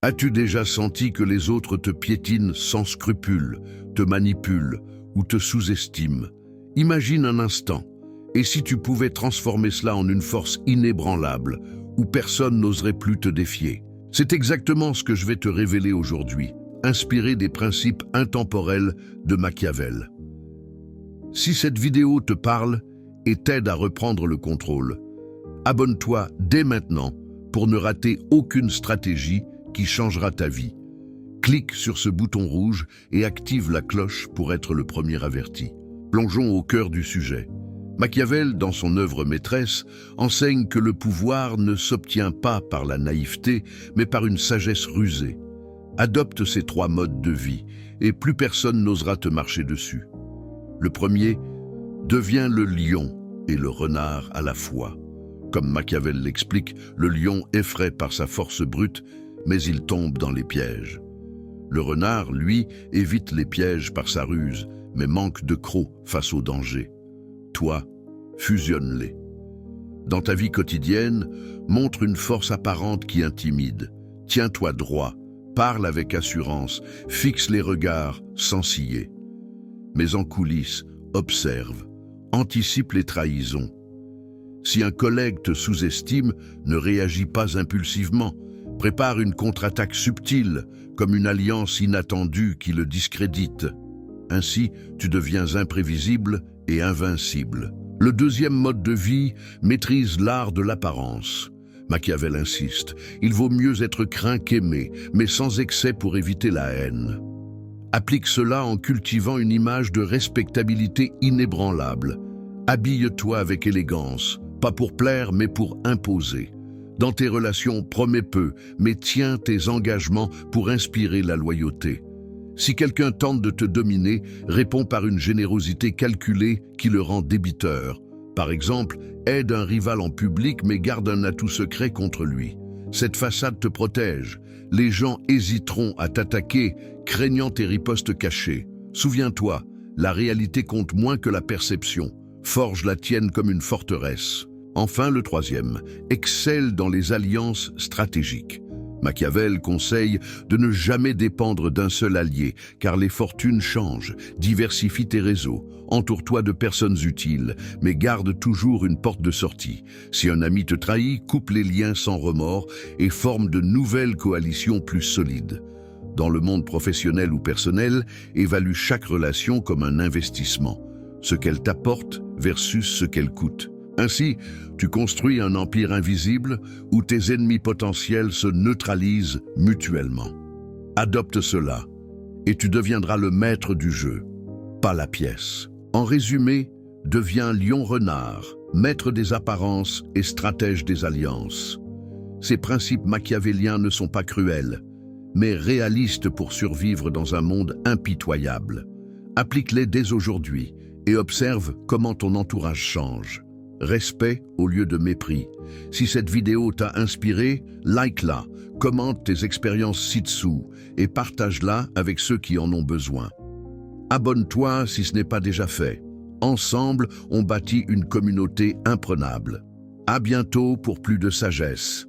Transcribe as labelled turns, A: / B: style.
A: As-tu déjà senti que les autres te piétinent sans scrupule, te manipulent ou te sous-estiment? Imagine un instant, et si tu pouvais transformer cela en une force inébranlable, où personne n'oserait plus te défier? C'est exactement ce que je vais te révéler aujourd'hui, inspiré des principes intemporels de Machiavel. Si cette vidéo te parle et t'aide à reprendre le contrôle, abonne-toi dès maintenant pour ne rater aucune stratégie qui changera ta vie. Clique sur ce bouton rouge et active la cloche pour être le premier averti. Plongeons au cœur du sujet. Machiavel, dans son œuvre maîtresse, enseigne que le pouvoir ne s'obtient pas par la naïveté, mais par une sagesse rusée. Adopte ces 3 modes de vie, et plus personne n'osera te marcher dessus. Le premier, deviens le lion et le renard à la fois. Comme Machiavel l'explique, le lion effraie par sa force brute, mais il tombe dans les pièges. Le renard, lui, évite les pièges par sa ruse, mais manque de croc face au danger. Toi, fusionne-les. Dans ta vie quotidienne, montre une force apparente qui intimide. Tiens-toi droit, parle avec assurance, fixe les regards sans ciller. Mais en coulisses, observe, anticipe les trahisons. Si un collègue te sous-estime, ne réagis pas impulsivement. Prépare une contre-attaque subtile, comme une alliance inattendue qui le discrédite. Ainsi, tu deviens imprévisible et invincible. Le deuxième mode de vie maîtrise l'art de l'apparence. Machiavel insiste, il vaut mieux être craint qu'aimé, mais sans excès pour éviter la haine. Applique cela en cultivant une image de respectabilité inébranlable. Habille-toi avec élégance, pas pour plaire, mais pour imposer. Dans tes relations, promets peu, mais tiens tes engagements pour inspirer la loyauté. Si quelqu'un tente de te dominer, réponds par une générosité calculée qui le rend débiteur. Par exemple, aide un rival en public mais garde un atout secret contre lui. Cette façade te protège. Les gens hésiteront à t'attaquer, craignant tes ripostes cachées. Souviens-toi, la réalité compte moins que la perception. Forge la tienne comme une forteresse. Enfin, le troisième, excelle dans les alliances stratégiques. Machiavel conseille de ne jamais dépendre d'un seul allié, car les fortunes changent. Diversifie tes réseaux, entoure-toi de personnes utiles, mais garde toujours une porte de sortie. Si un ami te trahit, coupe les liens sans remords et forme de nouvelles coalitions plus solides. Dans le monde professionnel ou personnel, évalue chaque relation comme un investissement, ce qu'elle t'apporte versus ce qu'elle coûte. Ainsi, tu construis un empire invisible où tes ennemis potentiels se neutralisent mutuellement. Adopte cela et tu deviendras le maître du jeu, pas la pièce. En résumé, deviens lion-renard, maître des apparences et stratège des alliances. Ces principes machiavéliens ne sont pas cruels, mais réalistes pour survivre dans un monde impitoyable. Applique-les dès aujourd'hui et observe comment ton entourage change. Respect au lieu de mépris. Si cette vidéo t'a inspiré, like-la, commente tes expériences ci-dessous et partage-la avec ceux qui en ont besoin. Abonne-toi si ce n'est pas déjà fait. Ensemble, on bâtit une communauté imprenable. À bientôt pour plus de sagesse.